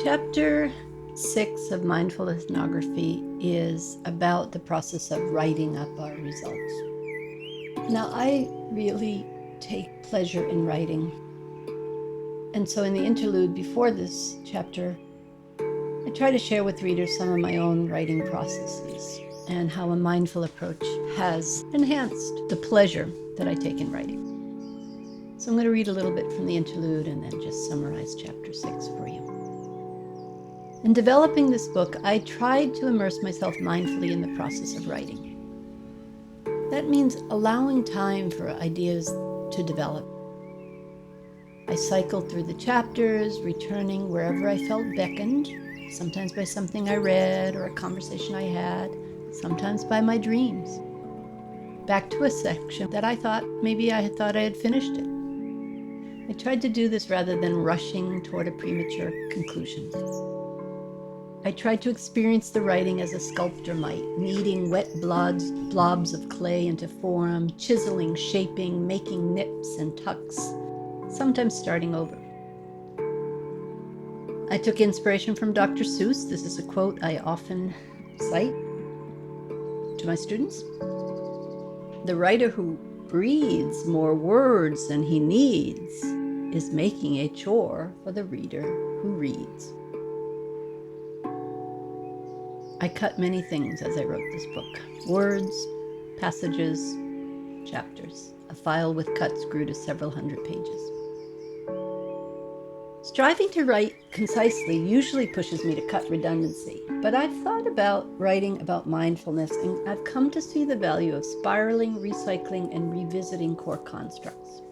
Chapter 6 of Mindful Ethnography is about the process of writing up our results. Now, I really take pleasure in writing. And so in the interlude before this chapter, I try to share with readers some of my own writing processes and how a mindful approach has enhanced the pleasure that I take in writing. So I'm going to read a little bit from the interlude and then just summarize chapter 6 for you. In developing this book, I tried to immerse myself mindfully in the process of writing. That means allowing time for ideas to develop. I cycled through the chapters, returning wherever I felt beckoned, sometimes by something I read or a conversation I had, sometimes by my dreams, back to a section that I thought I had finished it. I tried to do this rather than rushing toward a premature conclusion. I tried to experience the writing as a sculptor might, kneading wet blobs of clay into form, chiseling, shaping, making nips and tucks, sometimes starting over. I took inspiration from Dr. Seuss. This is a quote I often cite to my students. The writer who breathes more words than he needs is making a chore for the reader who reads. I cut many things as I wrote this book. Words, passages, chapters. A file with cuts grew to several hundred pages. Striving to write concisely usually pushes me to cut redundancy, but I've thought about writing about mindfulness, and I've come to see the value of spiraling, recycling, and revisiting core constructs.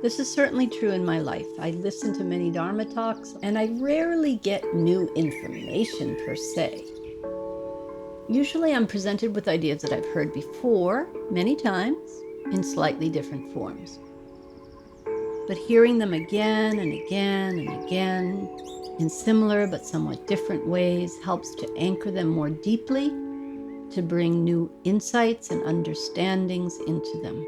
This is certainly true in my life. I listen to many Dharma talks, and I rarely get new information per se. Usually I'm presented with ideas that I've heard before, many times, in slightly different forms. But hearing them again and again and again, in similar but somewhat different ways, helps to anchor them more deeply, to bring new insights and understandings into them.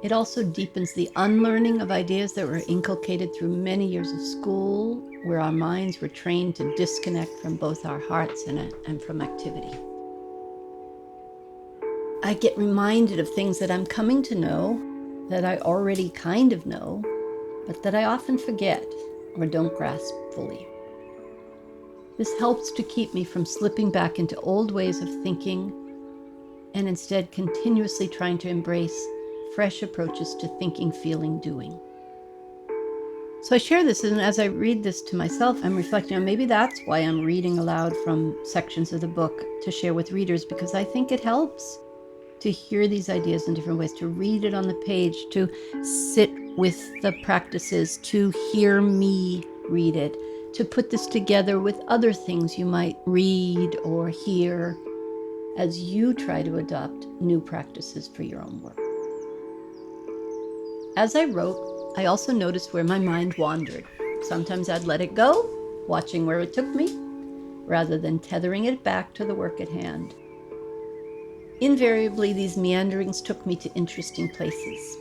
It also deepens the unlearning of ideas that were inculcated through many years of school, where our minds were trained to disconnect from both our hearts and from activity. I get reminded of things that I'm coming to know, that I already kind of know, but that I often forget or don't grasp fully. This helps to keep me from slipping back into old ways of thinking and instead continuously trying to embrace fresh approaches to thinking, feeling, doing. So I share this, and as I read this to myself, I'm reflecting on maybe that's why I'm reading aloud from sections of the book to share with readers, because I think it helps to hear these ideas in different ways, to read it on the page, to sit with the practices, to hear me read it, to put this together with other things you might read or hear as you try to adopt new practices for your own work. As I wrote, I also noticed where my mind wandered. Sometimes I'd let it go, watching where it took me, rather than tethering it back to the work at hand. Invariably, these meanderings took me to interesting places.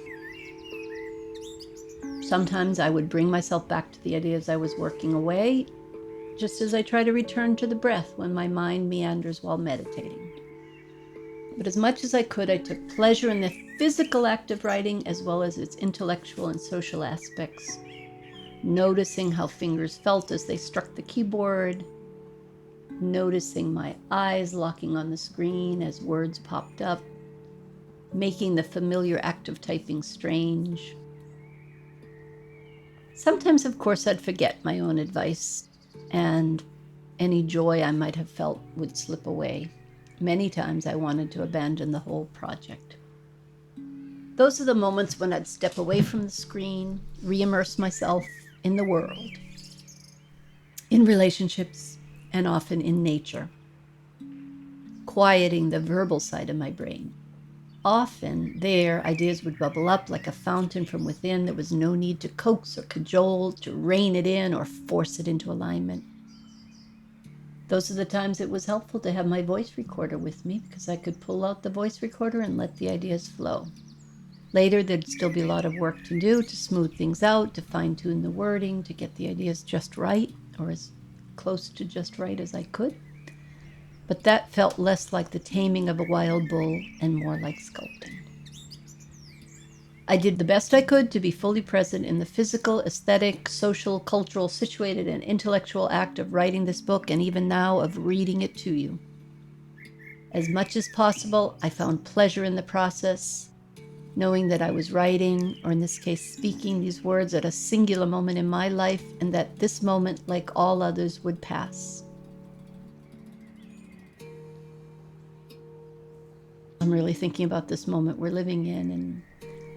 Sometimes I would bring myself back to the ideas I was working away, just as I try to return to the breath when my mind meanders while meditating. But as much as I could, I took pleasure in the physical act of writing as well as its intellectual and social aspects, noticing how fingers felt as they struck the keyboard, noticing my eyes locking on the screen as words popped up, making the familiar act of typing strange. Sometimes, of course, I'd forget my own advice, and any joy I might have felt would slip away. Many times I wanted to abandon the whole project. Those are the moments when I'd step away from the screen, re-immerse myself in the world, in relationships, and often in nature, quieting the verbal side of my brain. Often there, ideas would bubble up like a fountain from within. There was no need to coax or cajole, to rein it in or force it into alignment. Those are the times it was helpful to have my voice recorder with me, because I could pull out the voice recorder and let the ideas flow. Later, there'd still be a lot of work to do to smooth things out, to fine-tune the wording, to get the ideas just right, or as close to just right as I could. But that felt less like the taming of a wild bull and more like sculpting. I did the best I could to be fully present in the physical, aesthetic, social, cultural, situated, and intellectual act of writing this book, and even now of reading it to you. As much as possible, I found pleasure in the process, knowing that I was writing, or in this case, speaking these words at a singular moment in my life, and that this moment, like all others, would pass. I'm really thinking about this moment we're living in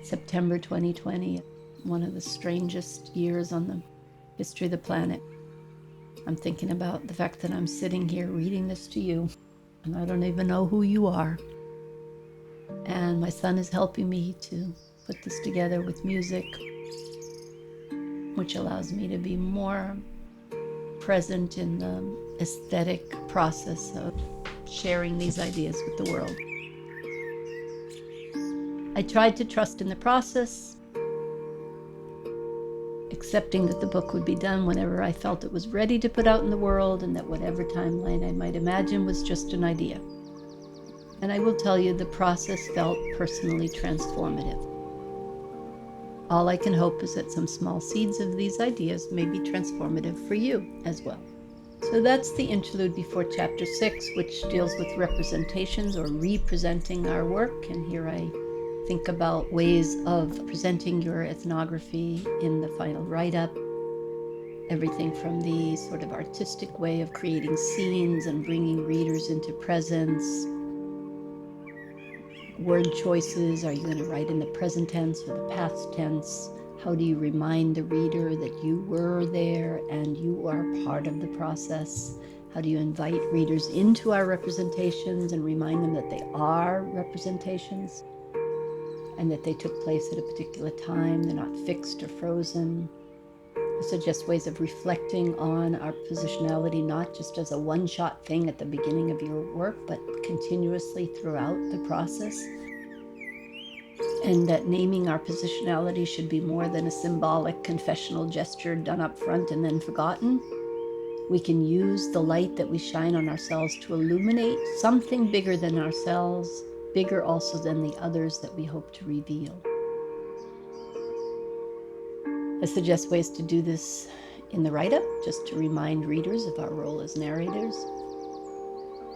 September 2020, one of the strangest years on the history of the planet. I'm thinking about the fact that I'm sitting here reading this to you, and I don't even know who you are. And my son is helping me to put this together with music, which allows me to be more present in the aesthetic process of sharing these ideas with the world. I tried to trust in the process, accepting that the book would be done whenever I felt it was ready to put out in the world, and that whatever timeline I might imagine was just an idea. And I will tell you, the process felt personally transformative. All I can hope is that some small seeds of these ideas may be transformative for you as well. So that's the interlude before chapter 6, which deals with representations or representing our work. And here I think about ways of presenting your ethnography in the final write-up. Everything from the sort of artistic way of creating scenes and bringing readers into presence. Word choices, are you going to write in the present tense or the past tense? How do you remind the reader that you were there and you are part of the process? How do you invite readers into our representations and remind them that they are representations and that they took place at a particular time, they're not fixed or frozen? I suggest ways of reflecting on our positionality, not just as a one-shot thing at the beginning of your work, but continuously throughout the process. And that naming our positionality should be more than a symbolic confessional gesture done up front and then forgotten. We can use the light that we shine on ourselves to illuminate something bigger than ourselves, bigger also than the others that we hope to reveal. I suggest ways to do this in the write-up, just to remind readers of our role as narrators.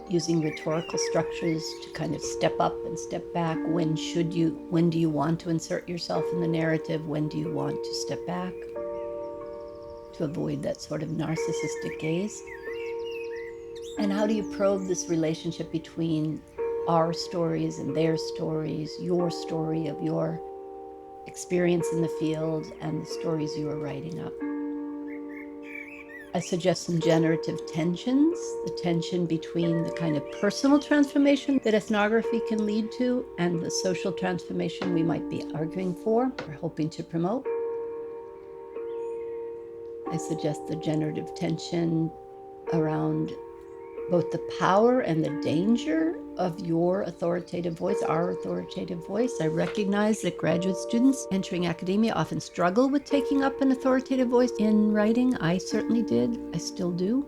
Using rhetorical structures to kind of step up and step back. When do you want to insert yourself in the narrative? When do you want to step back? To avoid that sort of narcissistic gaze. And how do you probe this relationship between our stories and their stories, your story of your experience in the field and the stories you are writing up? I suggest some generative tensions, the tension between the kind of personal transformation that ethnography can lead to and the social transformation we might be arguing for or hoping to promote. I suggest the generative tension around both the power and the danger of your authoritative voice, our authoritative voice. I recognize that graduate students entering academia often struggle with taking up an authoritative voice in writing. I certainly did. I still do.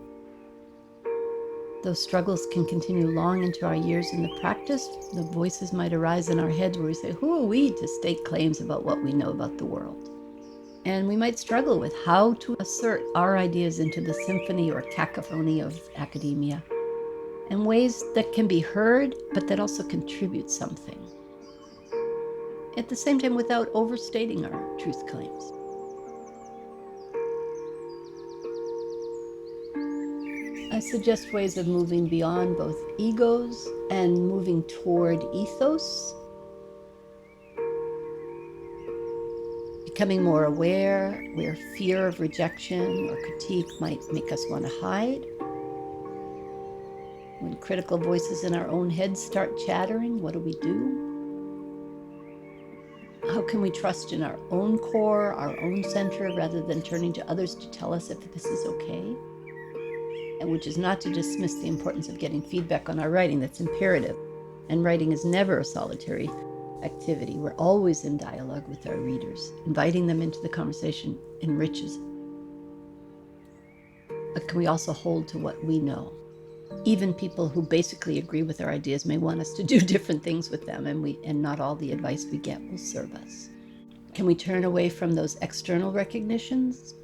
Those struggles can continue long into our years in the practice. The voices might arise in our heads where we say, who are we to state claims about what we know about the world? And we might struggle with how to assert our ideas into the symphony or cacophony of academia in ways that can be heard, but that also contribute something. At the same time, without overstating our truth claims. I suggest ways of moving beyond both egos and moving toward ethos. Becoming more aware where fear of rejection or critique might make us want to hide. When critical voices in our own heads start chattering, what do we do? How can we trust in our own core, our own center, rather than turning to others to tell us if this is okay? And which is not to dismiss the importance of getting feedback on our writing. That's imperative. And writing is never a solitary activity. We're always in dialogue with our readers. Inviting them into the conversation enriches it. But can we also hold to what we know? Even people who basically agree with our ideas may want us to do different things with them, and not all the advice we get will serve us. Can we turn away from those external recognitions,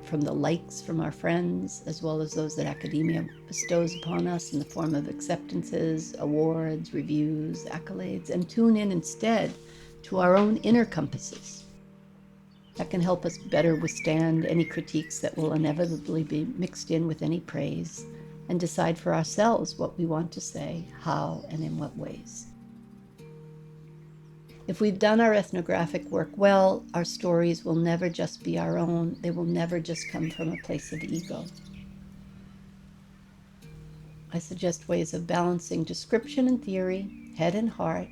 from the likes from our friends, as well as those that academia bestows upon us in the form of acceptances, awards, reviews, accolades, and tune in instead to our own inner compasses? That can help us better withstand any critiques that will inevitably be mixed in with any praise, and decide for ourselves what we want to say, how, and in what ways. If we've done our ethnographic work well, our stories will never just be our own. They will never just come from a place of ego. I suggest ways of balancing description and theory, head and heart,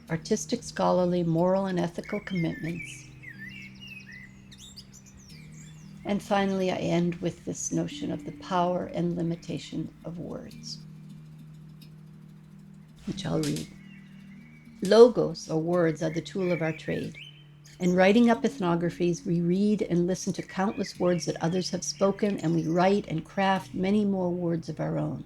artistic, scholarly, moral, and ethical commitments. And finally, I end with this notion of the power and limitation of words, which I'll read. Logos, or words, are the tool of our trade. In writing up ethnographies, we read and listen to countless words that others have spoken, and we write and craft many more words of our own.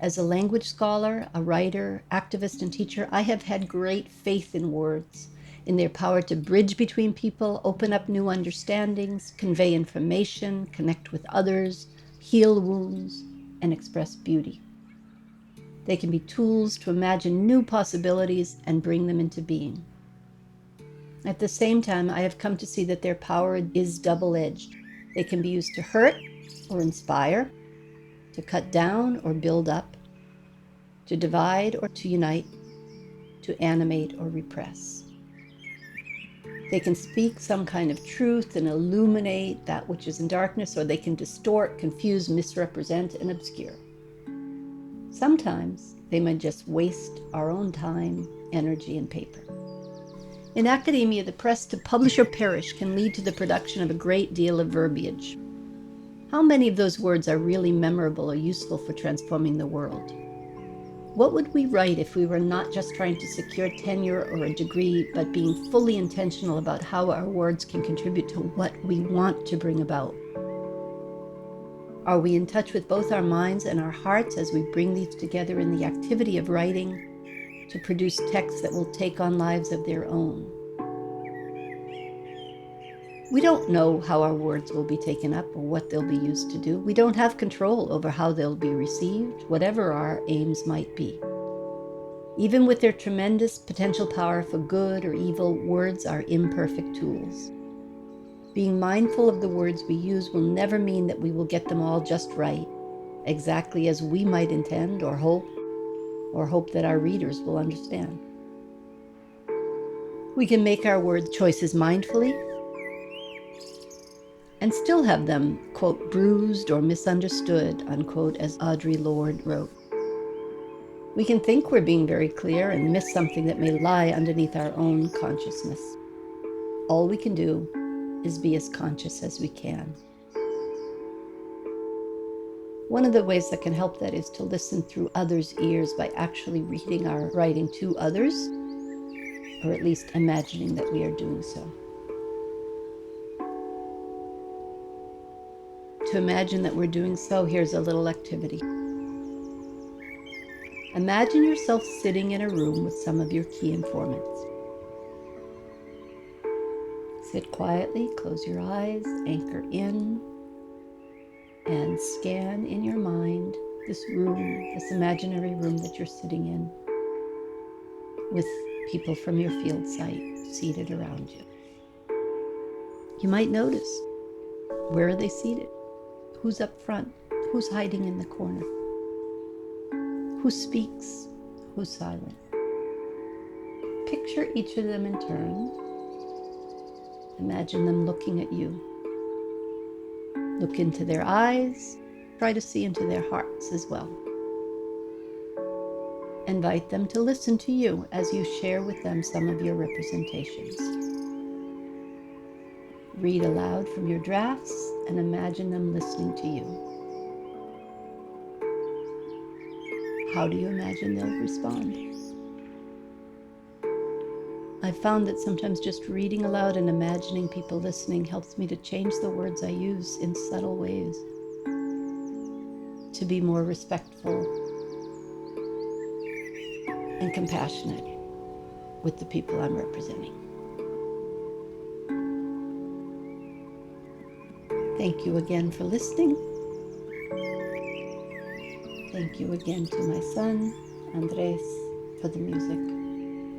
As a language scholar, a writer, activist, and teacher, I have had great faith in words, in their power to bridge between people, open up new understandings, convey information, connect with others, heal wounds, and express beauty. They can be tools to imagine new possibilities and bring them into being. At the same time, I have come to see that their power is double-edged. They can be used to hurt or inspire, to cut down or build up, to divide or to unite, to animate or repress. They can speak some kind of truth and illuminate that which is in darkness, or they can distort, confuse, misrepresent, and obscure. Sometimes they might just waste our own time, energy, and paper. In academia, the press to publish or perish can lead to the production of a great deal of verbiage. How many of those words are really memorable or useful for transforming the world? What would we write if we were not just trying to secure tenure or a degree, but being fully intentional about how our words can contribute to what we want to bring about? Are we in touch with both our minds and our hearts as we bring these together in the activity of writing to produce texts that will take on lives of their own? We don't know how our words will be taken up or what they'll be used to do. We don't have control over how they'll be received, whatever our aims might be. Even with their tremendous potential power for good or evil, words are imperfect tools. Being mindful of the words we use will never mean that we will get them all just right, exactly as we might intend or hope that our readers will understand. We can make our word choices mindfully and still have them, quote, bruised or misunderstood, unquote, as Audre Lorde wrote. We can think we're being very clear and miss something that may lie underneath our own consciousness. All we can do is be as conscious as we can. One of the ways that can help that is to listen through others' ears by actually reading our writing to others, or at least imagining that we are doing so. To imagine that we're doing so, here's a little activity. Imagine yourself sitting in a room with some of your key informants. Sit quietly, close your eyes, anchor in, and scan in your mind this room, this imaginary room that you're sitting in, with people from your field site seated around you. You might notice, where are they seated? Who's up front? Who's hiding in the corner? Who speaks? Who's silent? Picture each of them in turn. Imagine them looking at you. Look into their eyes. Try to see into their hearts as well. Invite them to listen to you as you share with them some of your representations. Read aloud from your drafts and imagine them listening to you. How do you imagine they'll respond? I've found that sometimes just reading aloud and imagining people listening helps me to change the words I use in subtle ways, to be more respectful and compassionate with the people I'm representing. Thank you again for listening. Thank you again to my son, Andres, for the music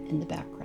in the background.